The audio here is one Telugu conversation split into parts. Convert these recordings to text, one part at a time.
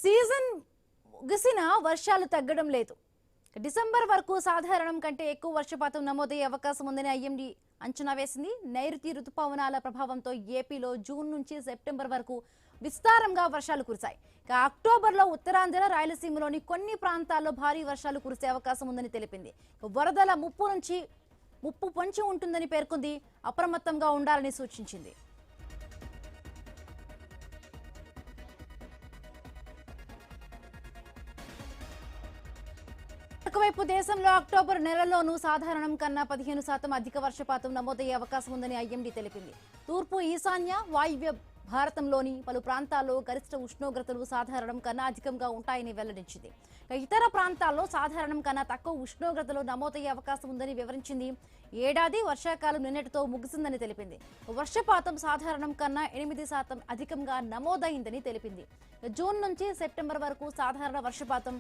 సీజన్ ముగిసినా వర్షాలు తగ్గడం లేదు. డిసెంబర్ వరకు సాధారణం కంటే ఎక్కువ వర్షపాతం నమోదయ్యే అవకాశం ఉందని ఐఎండీ అంచనా వేసింది. నైరుతి రుతుపవనాల ప్రభావంతో ఏపీలో జూన్ నుంచి సెప్టెంబర్ వరకు విస్తారంగా వర్షాలు కురిశాయి. అక్టోబర్లో ఉత్తరాంధ్ర, రాయలసీమలోని కొన్ని ప్రాంతాల్లో భారీ వర్షాలు కురిసే అవకాశం ఉందని తెలిపింది. వరదల ముప్పు పొంచి ఉంటుందని పేర్కొంది. అప్రమత్తంగా ఉండాలని సూచించింది. ఒకవైపు దేశంలో అక్టోబర్ నెలలోనూ సాధారణం కన్నా 15% అధిక వర్షపాతం నమోదయ్యే అవకాశం ఉందని ఐఎండీ తెలిపింది. తూర్పు, ఈశాన్య, వాయువ్య భారతంలోని పలు ప్రాంతాల్లో గరిష్ట ఉష్ణోగ్రతలు సాధారణం కన్నా అధికంగా ఉంటాయని వెల్లడించింది. ఇతర ప్రాంతాల్లో సాధారణం కన్నా తక్కువ ఉష్ణోగ్రతలు నమోదయ్యే అవకాశం ఉందని వివరించింది. ఏడాది వర్షాకాలం నిన్నటితో ముగిసిందని తెలిపింది. వర్షపాతం సాధారణం కన్నా 8% అధికంగా నమోదైందని తెలిపింది. జూన్ నుంచి సెప్టెంబర్ వరకు సాధారణ వర్షపాతం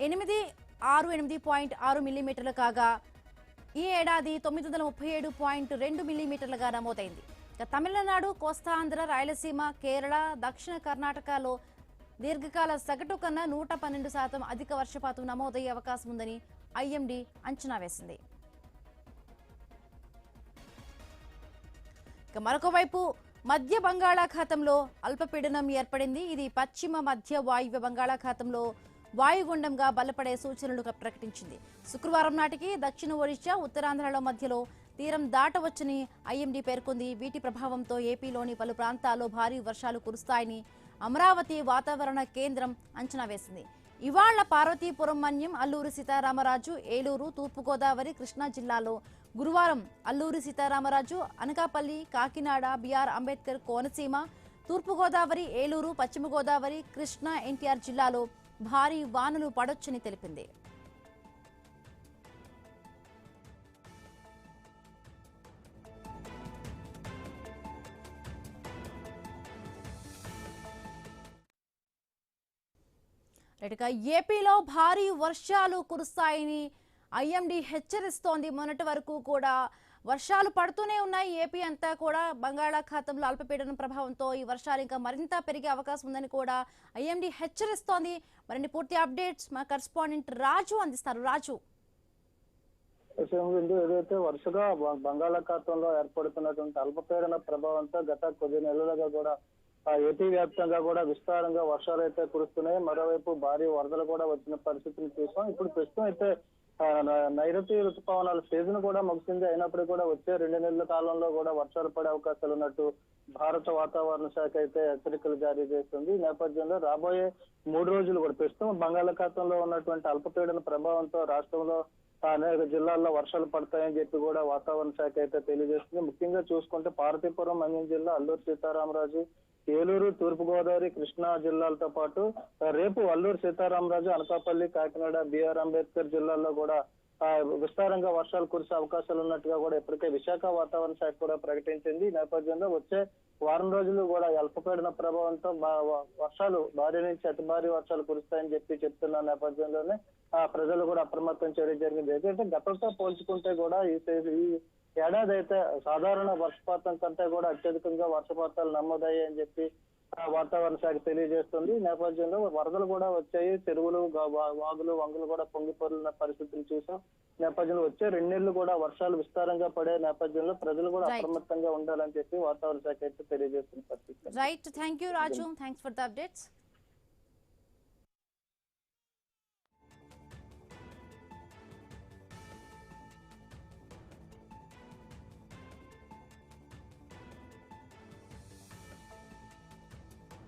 868.6 మిల్లీమీటర్లు కాగా ఈ ఏడాది 937.2 మిల్లీమీటర్లుగా నమోదైంది. తమిళనాడు, కోస్తాంధ్ర, రాయలసీమ, కేరళ, దక్షిణ కర్ణాటకలో దీర్ఘకాల సగటు కన్నా 112% అధిక వర్షపాతం నమోదయ్యే అవకాశం ఉందని ఐఎండీ అంచనా వేసింది. మరొక వైపు మధ్య బంగాళాఖాతంలో అల్పపీడనం ఏర్పడింది. ఇది పశ్చిమ మధ్య వాయువ్య బంగాళాఖాతంలో వాయుగుండంగా బలపడే సూచనలు ప్రకటించింది. శుక్రవారం నాటికి దక్షిణ ఒడిశా, ఉత్తరాంధ్రల మధ్యలో తీరం దాటవచ్చని ఐఎండీ పేర్కొంది. వీటి ప్రభావంతో ఏపీలోని పలు ప్రాంతాల్లో భారీ వర్షాలు కురుస్తాయని అమరావతి వాతావరణ కేంద్రం అంచనా వేసింది. ఇవాళ పార్వతీపురం, మన్యం, అల్లూరి సీతారామరాజు, ఏలూరు, తూర్పుగోదావరి, కృష్ణా జిల్లాలో, గురువారం అల్లూరి సీతారామరాజు, అనకాపల్లి, కాకినాడ, బిఆర్ అంబేద్కర్ కోనసీమ, తూర్పుగోదావరి, ఏలూరు, పశ్చిమ గోదావరి, కృష్ణా, ఎన్టీఆర్ జిల్లాలో భారీ వానలు పడొచ్చని తెలిపింది. ఏపీలో భారీ వర్షాలు కురుస్తాయని ఐఎండీ హెచ్చరిస్తోంది. మొన్నటి వరకు కూడా వర్షాలు పడుతూనే ఉన్నాయి. ఏపీ అంతా కూడా బంగాళాఖాతంలో అల్పపీడనం ప్రభావంతో ఈ వర్షాలు ఇంకా మరింత పెరిగే అవకాశం ఉందని కూడా ఐఎండీ హెచ్చరిస్తోంది. మరిన్ని పూర్తి అప్డేట్స్ మా కరెస్పాండెంట్ రాజు అందిస్తారు. రాజు, ఏదైతే వరుసగా బంగాళాఖాతంలో ఏర్పడుతున్నటువంటి అల్పపీడన ప్రభావంతో గత కొద్ది నెలలుగా కూడా ఏపీ వ్యాప్తంగా కూడా విస్తారంగా వర్షాలు అయితే కురుస్తున్నాయి. మరోవైపు భారీ వరదలు కూడా వచ్చిన పరిస్థితులు చూసాం. ఇప్పుడు ప్రస్తుతం అయితే నైరుతి ఋతుపవనాల సీజన్ కూడా ముగిసింది. అయినప్పటికీ కూడా వచ్చే 2 నెలల కాలంలో కూడా వర్షాలు పడే అవకాశాలు ఉన్నట్టు భారత వాతావరణ శాఖ అయితే హెచ్చరికలు జారీ చేస్తుంది. ఈ నేపథ్యంలో రాబోయే 3 రోజులు కూడా ప్రస్తుతం బంగాళాఖాతంలో ఉన్నటువంటి అల్పపీడన ప్రభావంతో రాష్ట్రంలో అనేక జిల్లాల్లో వర్షాలు పడతాయని చెప్పి కూడా వాతావరణ శాఖ అయితే తెలియజేస్తుంది. ముఖ్యంగా చూసుకుంటే పార్వతీపురం, మన్యం జిల్లా, అల్లూరు సీతారామరాజు, ఏలూరు, తూర్పుగోదావరి, కృష్ణా జిల్లాలతో పాటు రేపు అల్లూరు సీతారామరాజు, అనకాపల్లి, కాకినాడ, బిఆర్ అంబేద్కర్ జిల్లాల్లో కూడా విస్తారంగా వర్షాలు కురిసే అవకాశాలు ఉన్నట్టుగా కూడా ఇప్పటికే విశాఖ వాతావరణ శాఖ కూడా ప్రకటించింది. ఈ నేపథ్యంలో వచ్చే వారం రోజులు కూడా అల్పపీడన ప్రభావంతో వర్షాలు భారీ నుంచి అతి భారీ వర్షాలు కురుస్తాయని చెప్తున్న నేపథ్యంలోనే ప్రజలు కూడా అప్రమత్తం చేయడం జరిగింది. ఎందుకంటే గతంతో పోల్చుకుంటే కూడా ఈ ఏడాది అయితే సాధారణ వర్షపాతం కంటే కూడా అత్యధికంగా వర్షపాతాలు నమోదయ్యాయని చెప్పి వాతావరణ శాఖ తెలియజేస్తుంది. ఈ నేపథ్యంలో వరదలు కూడా వచ్చాయి. చెరువులు, వాగులు, వంగులు కూడా పొంగిపొర్లిన పరిస్థితులు చూసాం. నేపథ్యంలో వచ్చే 2 నెలలు కూడా వర్షాలు విస్తారంగా పడే నేపథ్యంలో ప్రజలు కూడా అప్రమత్తంగా ఉండాలని చెప్పి వాతావరణ శాఖ అయితే తెలియజేస్తున్న పరిస్థితి. Right, thank you Raju, thanks for the updates.